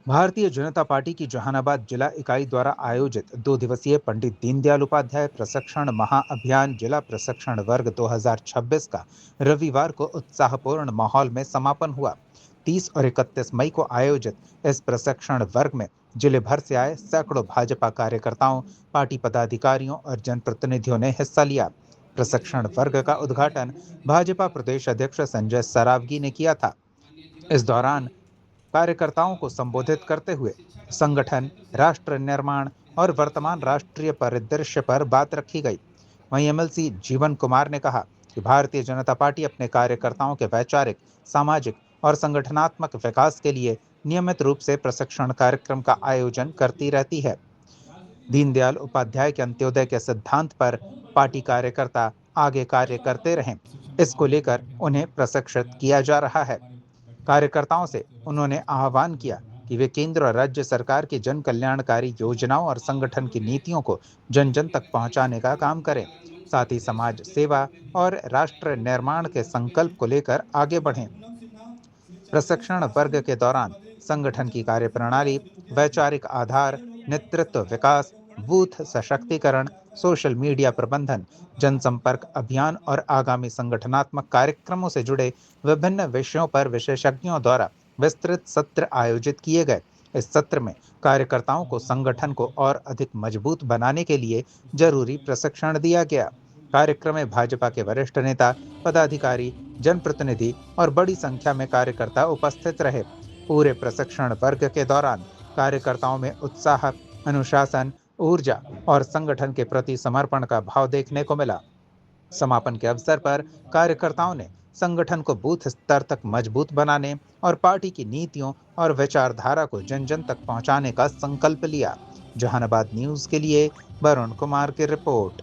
Bharatiya Janata party की जहानाबाद जिला इकाई द्वारा आयोजित 2 दिवसीय पंडित दीनदयाल उपाध्याय प्रशिक्षण महाअभियान जिला प्रशिक्षण वर्ग 2026 का रविवार को उत्साहपूर्ण माहौल में समापन हुआ। 30 और 31 मई को आयोजित इस प्रशिक्षण वर्ग में जिले भर से आए सैकड़ों भाजपा कार्यकर्ताओं, पार्टी पदाधिकारियों और जनप्रतिनिधियों ने हिस्सा लिया। प्रशिक्षण वर्ग का उद्घाटन भाजपा प्रदेश अध्यक्ष संजय सरावगी ने किया था। इस दौरान कार्यकर्ताओं को संबोधित करते हुए संगठन, राष्ट्र निर्माण और वर्तमान राष्ट्रीय परिदृश्य पर बात रखी गई। वहीं एमएलसी जीवन कुमार ने कहा कि भारतीय जनता पार्टी अपने कार्यकर्ताओं के वैचारिक, सामाजिक और संगठनात्मक विकास के लिए नियमित रूप से प्रशिक्षण कार्यक्रम का आयोजन करती रहती है। दीनदयाल उपाध्याय के अंत्योदय के सिद्धांत पर पार्टी कार्यकर्ता आगे कार्य करते रहें, इसको लेकर उन्हें प्रशिक्षित किया जा रहा है। कार्यकर्ताओं से उन्होंने आह्वान किया कि वे केंद्र और राज्य सरकार की जन कल्याणकारी योजनाओं और संगठन की नीतियों को जन जन तक पहुंचाने का काम करें। साथ ही समाज सेवा और राष्ट्र निर्माण के संकल्प को लेकर आगे बढ़ें। प्रशिक्षण वर्ग के दौरान संगठन की कार्यप्रणाली, वैचारिक आधार, नेतृत्व विकास, बूथ सशक्तिकरण, सोशल मीडिया प्रबंधन, जनसंपर्क अभियान और आगामी संगठनात्मक कार्यक्रमों से जुड़े विभिन्न विषयों पर विशेषज्ञों द्वारा विस्तृत सत्र आयोजित किए गए। इस सत्र में कार्यकर्ताओं को संगठन को और अधिक मजबूत बनाने के लिए जरूरी प्रशिक्षण दिया गया। कार्यक्रम में भाजपा के वरिष्ठ नेता, पदाधिकारी, जनप्रतिनिधि और बड़ी संख्या में कार्यकर्ता उपस्थित रहे। पूरे प्रशिक्षण वर्ग के दौरान कार्यकर्ताओं में उत्साह, अनुशासन, ऊर्जा और संगठन के प्रति समर्पण का भाव देखने को मिला। समापन के अवसर पर कार्यकर्ताओं ने संगठन को बूथ स्तर तक मजबूत बनाने और पार्टी की नीतियों और विचारधारा को जन जन तक पहुंचाने का संकल्प लिया। जहानाबाद न्यूज के लिए वरुण कुमार की रिपोर्ट।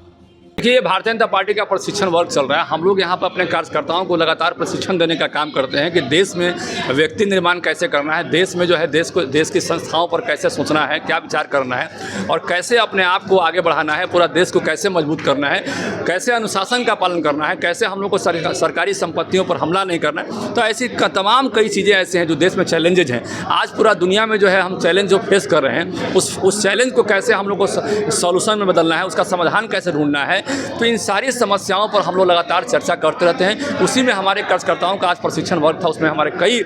देखिए, भारतीय जनता पार्टी का प्रशिक्षण वर्ग चल रहा है। हम लोग यहाँ पर अपने कार्यकर्ताओं को लगातार प्रशिक्षण देने का काम करते हैं कि देश में व्यक्ति निर्माण कैसे करना है, देश में जो है देश की संस्थाओं पर कैसे सोचना है, क्या विचार करना है और कैसे अपने आप को आगे बढ़ाना है, पूरा देश को कैसे मजबूत करना है, कैसे अनुशासन का पालन करना है, कैसे हम लोग को सरकारी संपत्तियों पर हमला नहीं करना है। तो ऐसी तमाम कई चीज़ें ऐसे हैं जो देश में चैलेंजेज हैं। आज पूरा दुनिया में जो है हम चैलेंज जो फेस कर रहे हैं, उस चैलेंज को कैसे हम लोग को सॉल्यूशन में बदलना है, उसका समाधान कैसे ढूंढना है। तो इन सारी समस्याओं पर हम लोग लगातार चर्चा करते रहते हैं। उसी में हमारे कार्यकर्ताओं का आज प्रशिक्षण वर्ग था। उसमें हमारे कई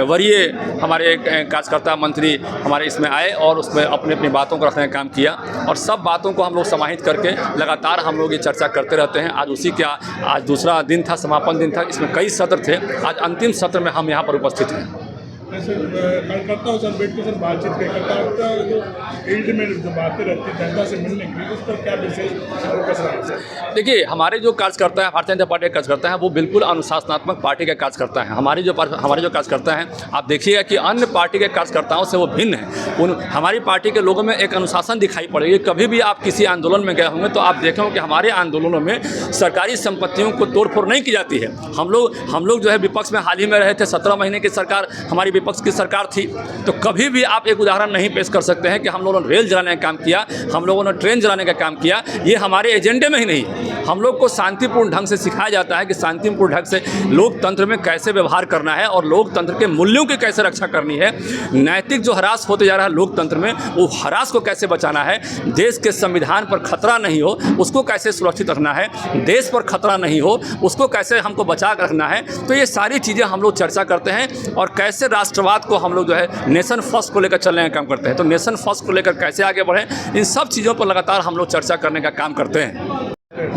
वरीय हमारे कार्यकर्ता मंत्री हमारे इसमें आए और उसमें अपनी अपनी बातों को रखने का काम किया और सब बातों को हम लोग समाहित करके लगातार हम लोग ये चर्चा करते रहते हैं। आज उसी के आज दूसरा दिन था, समापन दिन था। इसमें कई सत्र थे। आज अंतिम सत्र में हम यहाँ पर उपस्थित हैं। कार्यकर्ताओं से बैठ के सर बातचीत करता जो फील्ड में जो बातें रहती है जनता से मिलने के लिए, उस पर क्या विशेष फोकस रहा है? देखिए, हमारे जो कार्यकर्ता हैं, भारतीय जनता पार्टी के कार्यकर्ता हैं, वो बिल्कुल अनुशासनात्मक पार्टी के कार्यकर्ता हैं। हमारे जो कार्यकर्ता हैं, आप देखिएगा कि अन्य पार्टी के कार्यकर्ताओं से वो भिन्न हैं। हमारी पार्टी के लोगों में एक अनुशासन दिखाई पड़ेगी। कभी भी आप किसी आंदोलन में गए होंगे तो आप देखेंगे कि हमारे आंदोलनों में सरकारी संपत्तियों को तोड़फोड़ नहीं की जाती है। हम लोग जो है विपक्ष में हाल ही में रहे थे, 17 महीने की सरकार हमारी विपक्ष की सरकार थी। तो कभी भी आप एक उदाहरण नहीं पेश कर सकते हैं कि हम लोगों ने रेल जलाने का काम किया, हम लोगों ने ट्रेन जलाने का काम किया। ये हमारे एजेंडे में ही नहीं। हम लोग को शांतिपूर्ण ढंग से सिखाया जाता है कि शांतिपूर्ण ढंग से लोकतंत्र में कैसे व्यवहार करना है और लोकतंत्र के मूल्यों की कैसे रक्षा करनी है। नैतिक जो ह्रास होते जा रहा है लोकतंत्र में, वो ह्रास को कैसे बचाना है। देश के संविधान पर खतरा नहीं हो, उसको कैसे सुरक्षित रखना है। देश पर खतरा नहीं हो, उसको कैसे हमको बचा कर रखना है। तो ये सारी चीज़ें हम लोग चर्चा करते हैं और कैसे राष्ट्रवाद को हम लोग जो है नेशन फर्स्ट को लेकर चलने का काम करते हैं। तो नेशन फर्स्ट को लेकर कैसे आगे बढ़ें, इन सब चीज़ों पर लगातार हम लोग चर्चा करने का काम करते हैं।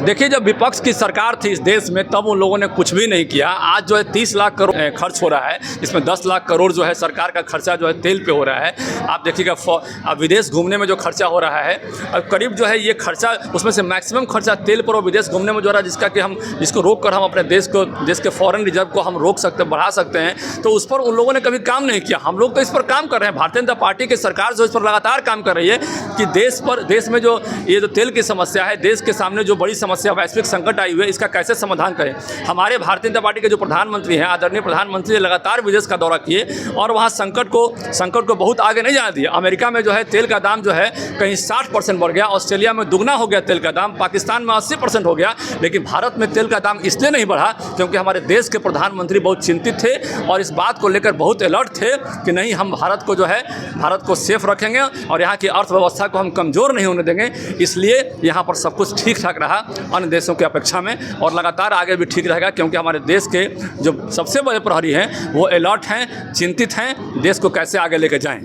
देखिए, जब विपक्ष की सरकार थी इस देश में, तब उन लोगों ने कुछ भी नहीं किया। आज जो है 30 लाख करोड़ खर्च हो रहा है। इसमें 10 लाख करोड़ जो है सरकार का खर्चा जो है तेल पे हो रहा है। आप देखिएगा विदेश घूमने में जो खर्चा हो रहा है, और करीब जो है ये खर्चा, उसमें से मैक्सिमम खर्चा तेल पर और विदेश घूमने में जो रहा है, जिसको रोक कर हम अपने देश के फॉरेन रिजर्व को हम रोक सकते, बढ़ा सकते हैं। तो उस पर उन लोगों ने कभी काम नहीं किया। हम लोग तो इस पर काम कर रहे हैं। भारतीय जनता पार्टी की सरकार जो इस पर लगातार काम कर रही है कि देश में जो ये जो तेल की समस्या है, देश के सामने जो बड़ी समस्या वैश्विक संकट आई हुई है, इसका कैसे समाधान करें। हमारे भारतीय जनता पार्टी के जो प्रधानमंत्री हैं, आदरणीय प्रधानमंत्री ने लगातार विदेश का दौरा किए और वहाँ संकट को बहुत आगे नहीं जाने दिया। अमेरिका में जो है तेल का दाम जो है कहीं 60% बढ़ गया, ऑस्ट्रेलिया में दुगना हो गया तेल का दाम, पाकिस्तान में 80% हो गया, लेकिन भारत में तेल का दाम इसलिए नहीं बढ़ा क्योंकि हमारे देश के प्रधानमंत्री बहुत चिंतित थे और इस बात को लेकर बहुत अलर्ट थे कि नहीं, हम भारत को सेफ रखेंगे और यहाँ की अर्थव्यवस्था को हम कमज़ोर नहीं होने देंगे। इसलिए यहाँ पर सब कुछ ठीक ठाक रहा अन्य देशों की अपेक्षा में और लगातार आगे भी ठीक रहेगा, क्योंकि हमारे देश के जो सबसे बड़े प्रहरी हैं वो अलर्ट हैं, चिंतित हैं, देश को कैसे आगे लेके जाएं।